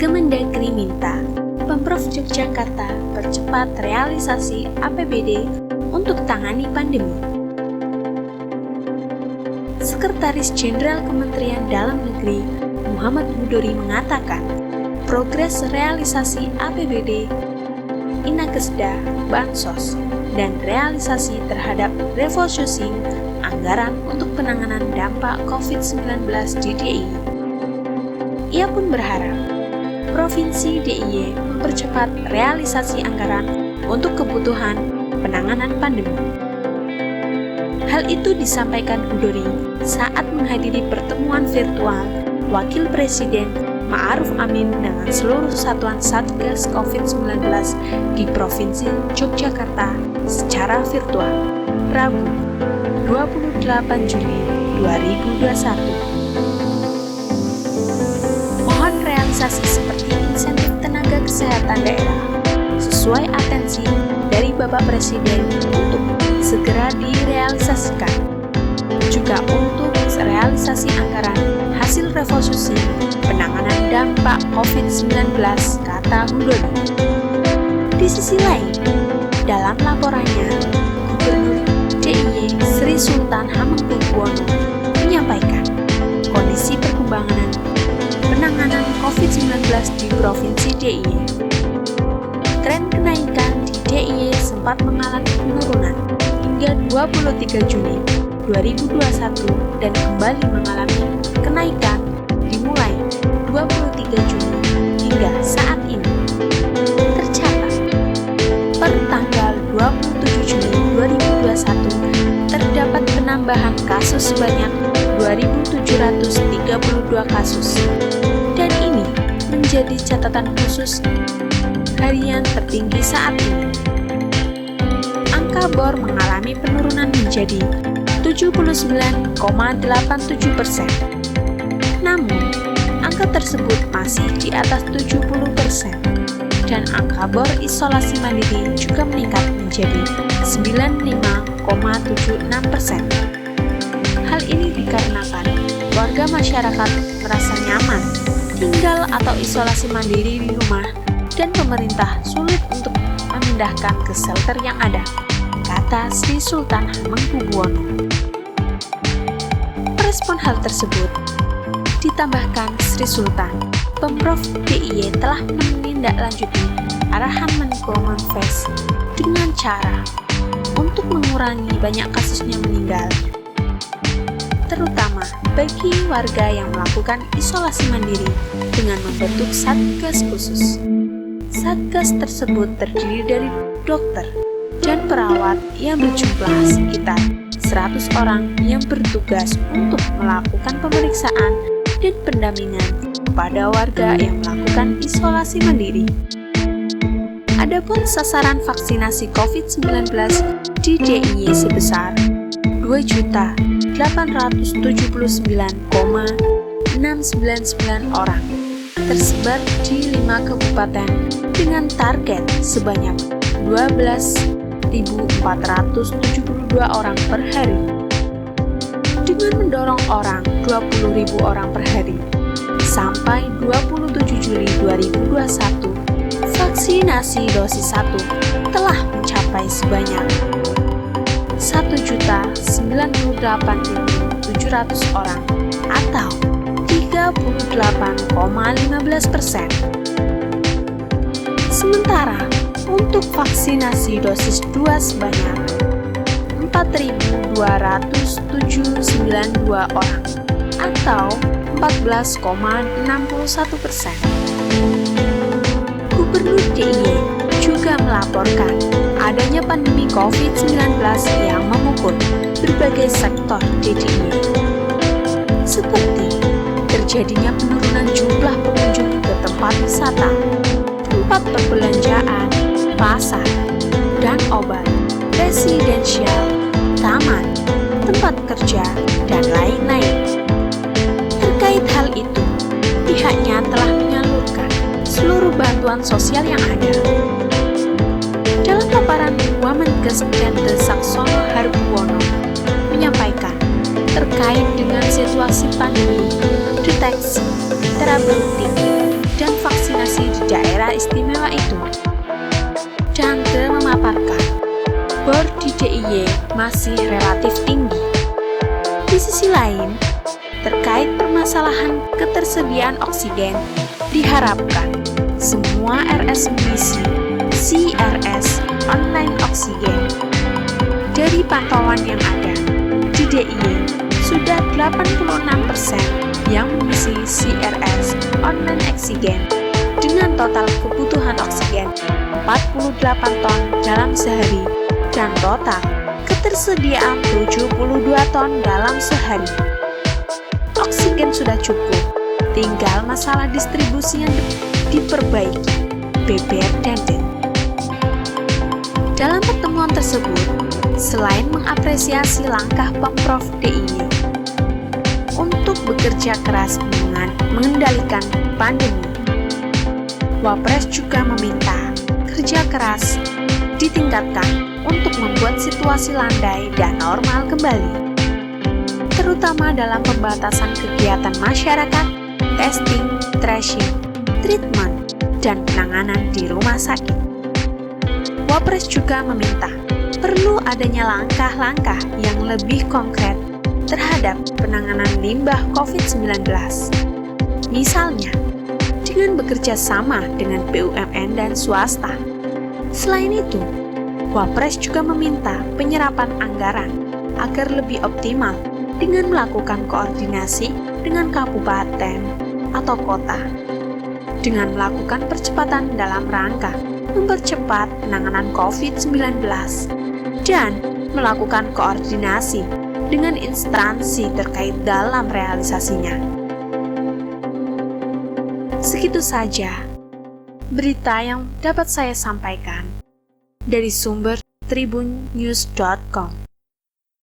Kemendagri minta Pemprov Yogyakarta percepat realisasi APBD untuk tangani pandemi. Sekretaris Jenderal Kementerian Dalam Negeri Muhammad Hudori mengatakan, progres realisasi APBD, Inakesda, Bansos, dan realisasi terhadap refocusing anggaran untuk penanganan dampak COVID-19 di DIY. Ia pun berharap Provinsi DIY mempercepat realisasi anggaran untuk kebutuhan penanganan pandemi. Hal itu disampaikan Hudori saat menghadiri pertemuan virtual Wakil Presiden Ma'ruf Amin dengan seluruh satuan Satgas COVID-19 di Provinsi Yogyakarta secara virtual, Rabu, 28 Juli 2021. Mohon realisasi seperti insentif tenaga kesehatan daerah sesuai atensi dari Bapak Presiden untuk segera direalisasikan. Juga untuk realisasi anggaran hasil refocusing penanganan dampak COVID-19, kata Hudori. Di sisi lain, dalam laporannya, Gubernur DIY Sri Sultan Hamengkubuwono menyampaikan kondisi perkembangan penanganan COVID-19 di Provinsi DIY. Tren kenaikan di DIY sempat mengalami penurunan hingga 23 Juni 2021 dan kembali mengalami kenaikan dimulai 23 Juni hingga saat ini. Tercatat, per tanggal 27 Juni 2021 terdapat penambahan kasus sebanyak 2.732 kasus, dan ini menjadi catatan khusus harian tertinggi saat ini. Angka BOR mengalami penurunan menjadi 79,87%. Namun, angka tersebut masih di atas 70%, dan angka BOR isolasi mandiri juga meningkat menjadi 95,76%. Hal ini dikarenakan warga masyarakat merasa nyaman tinggal atau isolasi mandiri di rumah dan pemerintah sulit untuk memindahkan ke shelter yang ada, kata Sri Sultan Hamengkubuwono. Merespon hal tersebut, ditambahkan Sri Sultan, Pemprov DIY telah menindaklanjuti arahan Menko Marves dengan cara untuk mengurangi banyak kasusnya meninggal, terutama bagi warga yang melakukan isolasi mandiri dengan membentuk Satgas khusus. Satgas tersebut terdiri dari dokter dan perawat yang berjumlah sekitar 100 orang yang bertugas untuk melakukan pemeriksaan dan pendampingan kepada warga yang melakukan isolasi mandiri. Adapun sasaran vaksinasi COVID-19 di DIY sebesar 2.879,699 orang, tersebar di 5 kabupaten dengan target sebanyak 12.472 orang per hari. Dengan mendorong orang 20.000 orang per hari, sampai 27 Juli 2021, vaksinasi dosis 1 telah mencapai sebanyak 1.098.700 orang atau 38,15%. Sementara untuk vaksinasi dosis 2 sebanyak 4.292 orang atau 14,61%. Gubernur DIY juga melaporkan adanya pandemi COVID-19 yang memukul berbagai sektor di DIY, seperti terjadinya penurunan jumlah pengunjung ke tempat wisata, tempat perbelanjaan, pasar, dan obat, residensial, taman, tempat kerja, dan lain-lain. Terkait hal itu, pihaknya telah menyalurkan seluruh bantuan sosial yang ada. Dalam paparan Wamenkes Dante Saxono Harbuwono menyampaikan terkait dengan situasi pandemi, deteksi, terapeutik, dan vaksinasi masih relatif tinggi. Di sisi lain, terkait permasalahan ketersediaan oksigen, diharapkan semua RS mengisi CRS online oksigen. Dari pantauan yang ada, di DIY sudah 86% yang mengisi CRS online oksigen dengan total kebutuhan oksigen 48 ton dalam sehari dan total ketersediaan 72 ton dalam sehari. Oksigen sudah cukup, tinggal masalah distribusi yang diperbaiki, beber Denden. Dalam pertemuan tersebut, selain mengapresiasi langkah Pemprov DIY untuk bekerja keras mengendalikan pandemi, Wapres juga meminta kerja keras ditingkatkan untuk membuat situasi landai dan normal kembali, terutama dalam pembatasan kegiatan masyarakat, testing, tracing, treatment, dan penanganan di rumah sakit. Wapres juga meminta perlu adanya langkah-langkah yang lebih konkret terhadap penanganan limbah COVID-19. Misalnya, dengan bekerja sama dengan BUMN dan swasta. Selain itu, Wapres juga meminta penyerapan anggaran agar lebih optimal dengan melakukan koordinasi dengan kabupaten atau kota, dengan melakukan percepatan dalam rangka mempercepat penanganan COVID-19 dan melakukan koordinasi dengan instansi terkait dalam realisasinya. Segitu saja berita yang dapat saya sampaikan dari sumber tribunnews.com.